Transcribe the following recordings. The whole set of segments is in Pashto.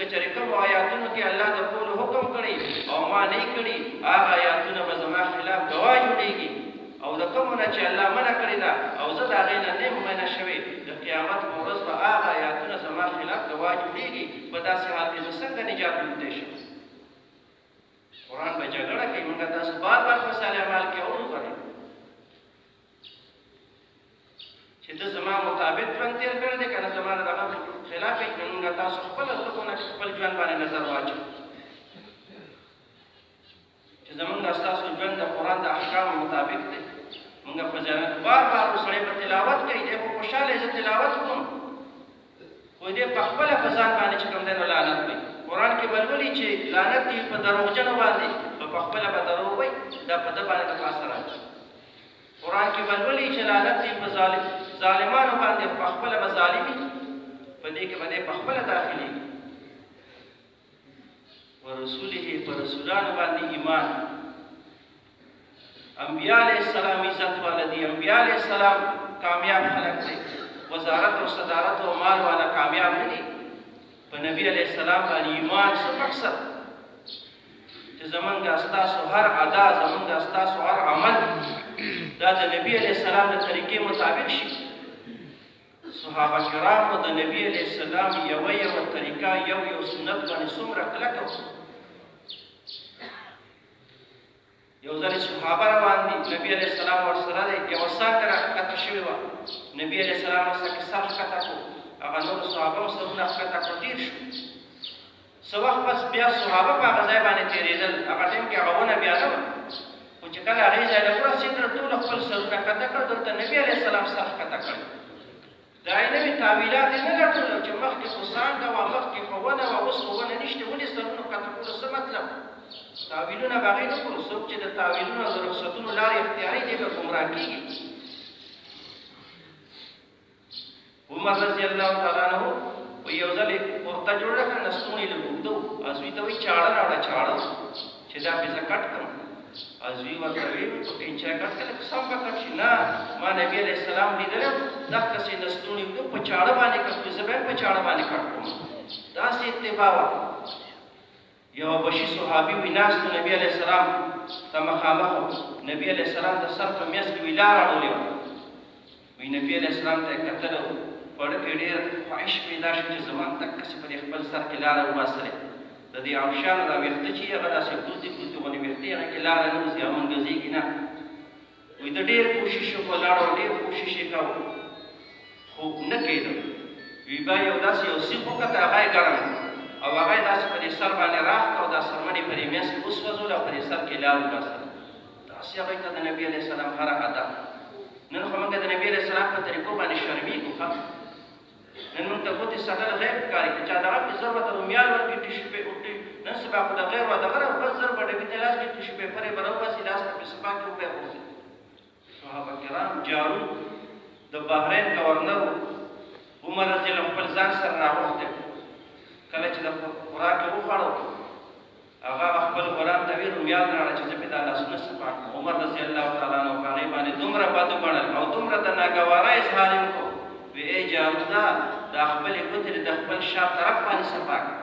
که چېرې کومو آیاتونو کې الله د کولو حکم کړی او ما نه کړي هغه آیاتونه به زما خلاف ګواه جوړېږي او د کومو نه چې الله منع کړې ده او زه د هغې نه نه یم منع شوې د قیامت په ورځ به هغه آیاتونه زما خلاف ګواه جوړېږي په داسې حال کې زه څنګه نجات موندی شم قرآن به جګړه کوي موږ تاسو بار بار په صالح اعمال کې اورو غواړئ چې ته زما مطابق ژوند تېر کړی دی که نه زما د دغه خلاف یې نو موږ تاسو خپله زړونه خپل ژوند باندې نظر واچوو چې زمونږ ستاسو ژوند د قرآن د احکامو مطابق دی موږ په جنت بار بار سړی به تلاوت کوي دی خو خوشحاله زه تلاوت کوم خو دی په خپله په ځان باندې چې کوم دی نو لعنت کوي قرآن کې به لولي چې لعنت دی په دروغجنو باندې نو په خپله به دروغ وایي دا په ده باندې د پاسه راځي قرآن کې به لولي چې لعنت دی په ظالمانو باندې په خپله به ظالمي په دې کې به دی په خپله داخلېږي ورسوله پر رسولانو باندې ایمان انبیاء علیہ السلام عزت والا دی انبیاء علیہ السلام کامیاب خلق دی وزارت او صدارت او مال والا کامیاب نه دي په نبی علیہ السلام باندې ایمان څه مقصد چې زمونږ ستاسو هر ادا زمونږ ستاسو هر عمل دا د نبی علیہ السلام د طریقې مطابق شي صحابه کرامو د نبی علیہ السلام یوه طریقه یو سنت باندې څومره کلکه یو ځل صحابه روان دي نبی علیہ السلام ورسره دی یوه څانګه راښکته شوې وه نبی علیہ السلام ورڅخه سر ښکته کړو هغه نورو صحابه هم سرونه ښکته کړو تېر شو څه وخت پس بیا صحابه په هغه ځای باندې تېرېدل هغه ټایم کې هغه ونه بیا نه وه خو چې کله هغې ځای له ورسېدل ټوله خپل سرونه ښکته کړ دلته نبي علیہ السلام سر ښکته کړ دا یې نوي تعویلات یې نه لټول چې مخکې خو څانګه وه مخکې خو ونه وه اوس خو ونه نشته ولې سرونه ښکته کړو څه مطلب تعویلونه به هغې نه کړو څوک چې د تعویلونو او د رخصتونو لارې اختیاري دی به ګمراه کېږي عمر رضی الله تعالی عنه یو ځل یې کورته جوړه کړه نستوڼي لږ اوږده و ازوي ته وایي چاړه راوړه چاړه چې دا پې زه کټ کړم ازوي ورته ویل په پنچه کټ کړه لږ سم به کټ شي نه ما نبي علیه السلام لیدلی دقسې نستوڼي اوږده په چاړه باندې کټ کړو زه به هم په چاړه باندې کټ کړم داسې اتباع وه یو بشي صحابي وي ناست نبي علیه السلام ته مخامخ نبي علیه السلام د سر په میز کې وي لاره اړولې وه وی نبي علیه السلام ته یې کتله پړه کې ډېر خواهش پیدا شو چې زما دقسې په دې خپل سر کې لاره وباسلې د دې عبشانو دا ویښته چې هغه داسې ګوتې ګوتې غوندې ویښتې هغه کې لاره نه وځي او منګزېږي نه وی د ډېر کوشش ولاړ ډېر کوشش یې کوو خو نه کېده وی با یو داسې یو سیخ وکته هغه یې ګرم او هغه یې داسې په دې سر باندې راښکه او دا سرمنې په دې میز کې وسوځول او په دې سر کې لار وباسله داسې هغوی ته د نبي علیه السلام هره ادا نن خو موږ د نبي علیه السلام په طریقو باندې شرمېږو ښه نن موږ ته ګوتې سټل غیب ښکاري که چا دغه پې زر ورته رومیال ورکړي ټیشو پیپر نن سبا خو د غیر و دغه نه بس زر به ډبي ته لاس کړي ټیشو پیپر یې به راوباسي لاس ته پې سبا کې وبه یې غورځي صحابه کرام جارون د بحرین گورنر عمر رضی الله خپل ځان سره راوغوښتی کله چې د خوراک یې وخوړو هغه خپل غلام ته ویل رومیال راوړه چې زه پې دا لاسونه صفا کړم عمر رضی الله تعالی عنه په هغې باندې دومره بد وګڼل او دومره د ناګوارۍ اظهار یې وکړو وی ای جاروده دا خپلې ګوتې د خپل شا طرف باندې صفا کړه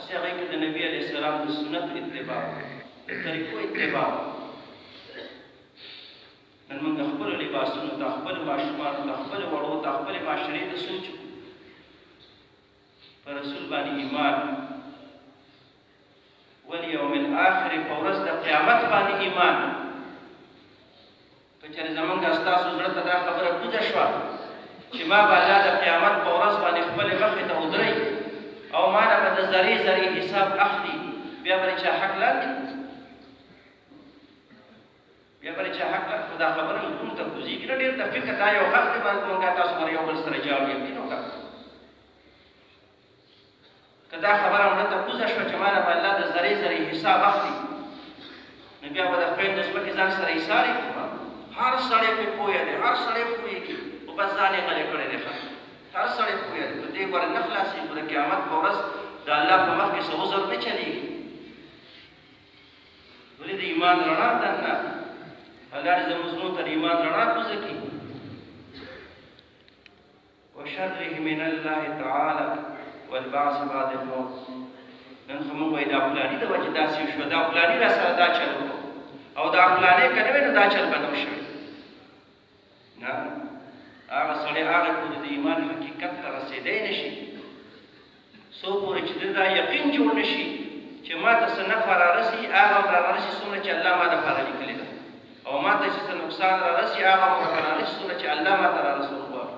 داسې هغې کې د نبي علیه السلام د سنتو اتباع د طریقو اتباع نن موږ د خپلو لباسونو د خپلو ماشومانو د خپلو وړو د خپلې معاشرې د سوچ په رسول باندې ایمان والیوم الاخر په ورځ د قیامت باندې ایمان که چېرې زمونږ ستاسو زړه ته دا خبره کوزه شوه چې ما به الله د قیامت په ورځ باندې خپلې مخې ته ودرئ او ما نه به د ذرې ذرې حساب اخلي بیا به چا حق لاندې بیا به چا حق لاندې خو دا خبره موږ ته کوزېږي نه ډېر د فکر دا یو حق دی باندې موږ تاسو سره یو بل سره جواب یقین وکړه که دا خبره مړه ته کوزه شوه چې ما نه به الله د ذرې ذرې حساب اخلي نو بیا به د خویندو ځمکې ځان سره ایسارې کړو هر سړی پې پوهه دی هر سړی پوهېږي خو بس ځان یې غلی کړی دی هر سړی پوهه دی په دې ګوره نه خلاصېږي د قیامت په ورځ د الله په مخ کې څه عذر نه چلېږي ولې د ایمان رڼا دننه الله دې زموږ زړونو ته د ایمان رڼا کوزه کړي وشره من الله تعالی والبعث بعد الموت. نن خو موږ وایو دا فلاني د وجې داسې وشوه، دا فلاني را سره دا چل وکړو او دا فلانې که نه وی نو دا چل به نه و شوی. نه، هغه سړی هغه پورې د ایمان حقیقت ته رسېدی نه شي څو پورې چې د دا یقین جوړ نه شي چې ما ته څه نفع را رسي هغه هم را رسي څومره چې الله ما دپاره لیکلې ده، او ما ته چې څه نقصان را رسي هغه هم را رسي څومره چې الله ما ته را رسول غواړي.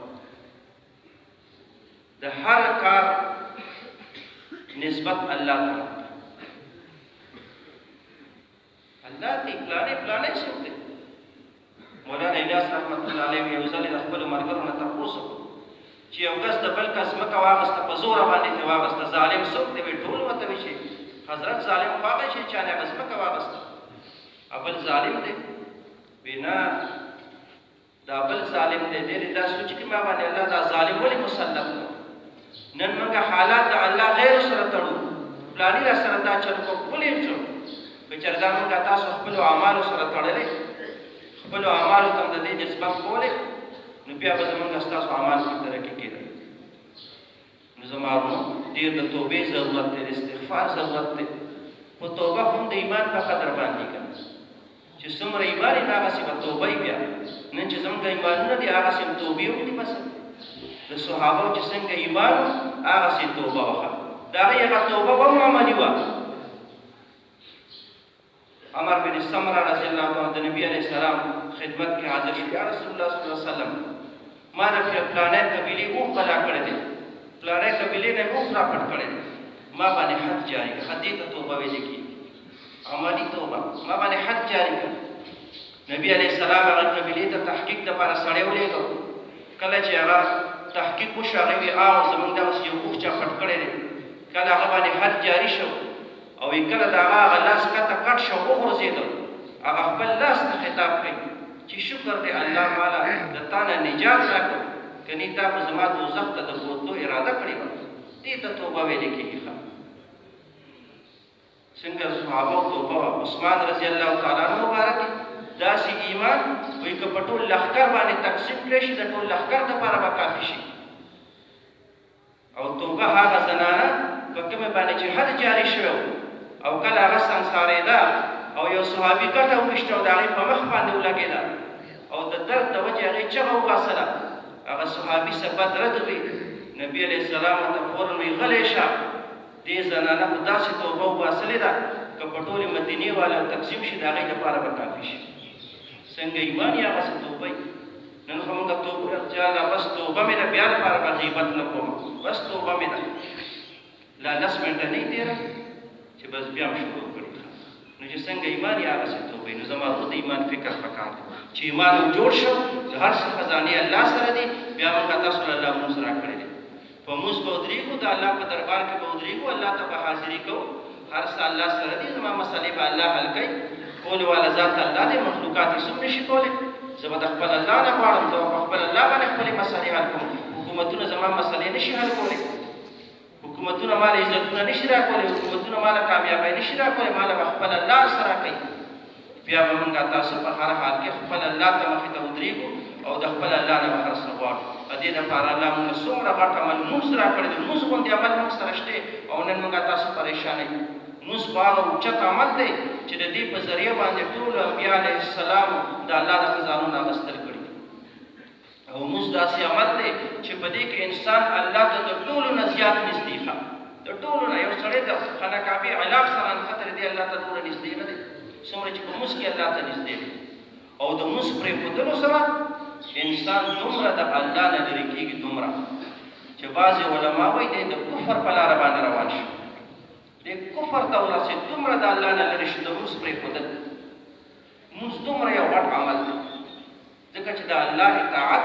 د هر کار نسبت الله ته الله ته پلانې پلانې څوک دی. مولانا الیاس رحمت الله علیه یو ځل د خپلو ملګرو نه تپوس وکړو چې یو کس د بل کس ځمکه واخېسته په زوره باندې ترې واخېسته، ظالم څوک دی؟ وایي ټول ورته وایي چې حضرت ظالم خو هغه چې چا نه هغه ځمکه واخېسته، بل ظالم دی؟ وایي نه، دا بل ظالم دی. دی دا سوچ کړي ما باندې الله دا ظالم ولې مسلط کړو؟ نن موږ حالات د الله غیر سره تړو، فلاني را سره دا چل وکړو ولې شو؟ که چېرې دا موږ تاسو خپلو اعمالو سره تړلی، خپلو اعمالو ته د دې نسبت کولی، نو بیا به زموږ ستاسو اعمال کې ترقي کېدل. نو زما ورونو ډېر د توبې ضرورت دی، د استغفار ضرورت دی، خو توبه هم د ایمان په قدر باندې که چې څومره ایمان یې هغسې به توبه یې بیا. نن چې زموږ ایمانونه دي هغسې هم توبې وکړي بس. د صحابو چې څنګه ایمان و هغسې توبه وکړه، د هغې هغه توبه به هم عملي وه. عمر بن سمره رضی الله عنه د نبي علیه السلام خدمت کې حاضر شو. یا رسول الله صلی الله علیه وسلم، ما د فلانۍ قبیلې اوښ بلا کړی دی، فلانۍ قبیلې نه مې اوښ را پټ کړی دی، ما باندې حد جاري کړه. حد دې ته توبه ویل کېږي، عملي توبه. ما باندې حد جاري کړه. نبي علیه السلام هغه قبیلې ته تحقیق دپاره سړی ولېږه. کله چې هغه تحقیق وشو هغې ویې زموږ دغسې یو اوښ چا پټ کړی دی. کله هغه باندې حد جاري شو او کله د هغه لاس کته کټ شو وغورځېده، هغه خپل لاس ته خطاب کوي چې شکر دی الله ماله د تا نه نجات راکړو، کنې تا به زما دوزخ ته د بوتلو اراده کړې وه. دې ته توبه ویلې کېږي. څنګه صحابو توبه وه. عثمان رضی الله تعالی عنه مبارک داسې ایمان وایي که په ټول لښکر باندې تقسیم کړی شي د ټول لښکر دپاره به کافي شي. او توبه هغه زنانه په کومې باندې چې حد جاري شوی او کله هغه سنګسارېده او یو صحابي ګټه وویشته او د هغې په مخ باندې ولګېده او د درد د وجې هغې چغه وباسله، هغه صحابي څه بد رد وي. نبي علیه السلام ورته فورا وایي غلی شه، دې زنانه خو داسې توبه وباسلې ده که په ټولې مدینې والا تقسیم شي د هغې دپاره به کافي شي. څنګه ایمان یې هغسې توبه وي. نن خو موږ توبه چاله بس توبه مې ده، بیا لپاره به غیبت نه کوم، بس توبه مې ده، لا 10 منټه نه تېره چې بس بیا هم شروع کړي. نو چې څنګه ایمان یې هغسې توبه وي. نو زما ورو د ایمان فکر پکار دی چې ایمان هم جوړ شو، د هر څه خزانې الله سره دي. بیا موږ تاسو له الله مونځ راکړی دی، په مونځ به ودرېږو، د الله په دربار کې به ودرېږو، الله ته به حاضري کوو، هر څه الله سره دي. زما مسلې به الله حل کوي. کولو والا ذات الله دی، مخلوقات یې څوک نشي کولی. زه به د خپل الله نه غواړم، زه به په خپل الله باندې خپلې مسلې حل کوم. حکومتونه زما مسلې نشي حل کولی، حکومتونه ماله عزتونه نشي راکولی، حکومتونه ماله کامیابی نشي راکولی، ماله به خپل الله سره کوي. بیا به موږ تاسو په هر حال کې خپل الله ته مخې ته ودرېږو او د خپل الله نه به هر څه غواړو. د دې دپاره الله موږ څومره غټ عمل لمونځ راکړی دی. لمونځ غوندې عمل موږ سره شته او نن موږ تاسو پریشانوي. لمونځ خو هغه اوچت عمل دی چې د دې په ذریعه باندې ټولو انبیا علیه السلام د الله د خزانو نه اخیستل کړي. او لمونځ داسې عمل دی چې په دې کې انسان الله ته د ټولو نه زیات نږدې ښه، د ټولو نه. یو سړی د خانه کعبې علاق سره نښتلی دی، الله ته دومره نږدې نه دی څومره چې په لمونځ کې الله ته نږدې دی. او د لمونځ پرېښودلو سره انسان دومره د الله نه لرې کېږي، دومره چې بعضې علما وایي دی د کفر په لاره باندې روان شي، د کفر ته ورسېد، دومره د الله نه لرې شي د لمونځ پرېښودل. لمونځ دومره یو غټ عمل دی، ځکه چې د الله اطاعت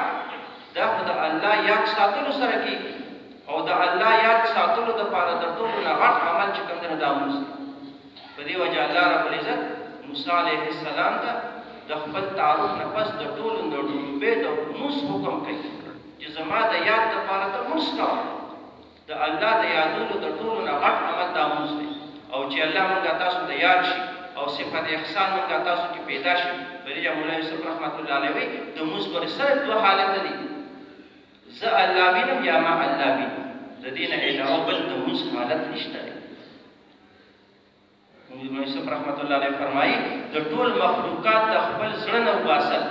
دا خو د الله یاد ساتلو سره کېږي او د الله یاد ساتلو دپاره د ټولو نه غټ عمل چې کوم دی نو دا لمونځ دی. په دې وجه الله رب العزت موسی علیه السلام ته د خپل تعارف نه پس د ټولو د ډوبې د لمونځ حکم کوي چې زما د یاد دپاره ته لمونځ کوه. د الله د یادولو د ټولو نه غټ عمل دا لمونځ دی. او چې الله موږ تاسو ته یاد شي او صفت احسان موږ تاسو کې پیدا شي. په دې مولا یوسف رحمت الله علیه وایي د لمونځ پورې سره دوه حالته دي، زه الله وینم یا ما الله وینم. د دې نه علاوه بل د مونځ حالت نشته دی. مولوي یوسف رحمت الله علیه فرمایي د ټول مخلوقات د خپل زړه نه وباسل،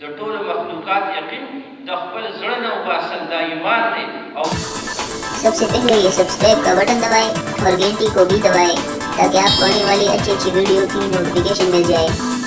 د ټول مخلوقات یقین د خپل زړه نه وباسل دا ایمان دی. او सबसे पहले ये सब्सक्राइब का बटन दबाएं और घंटी को भी दबाएं ताकि आपको आने वाली अच्छी अच्छी वीडियो की नोटिफिकेशन मिल जाए.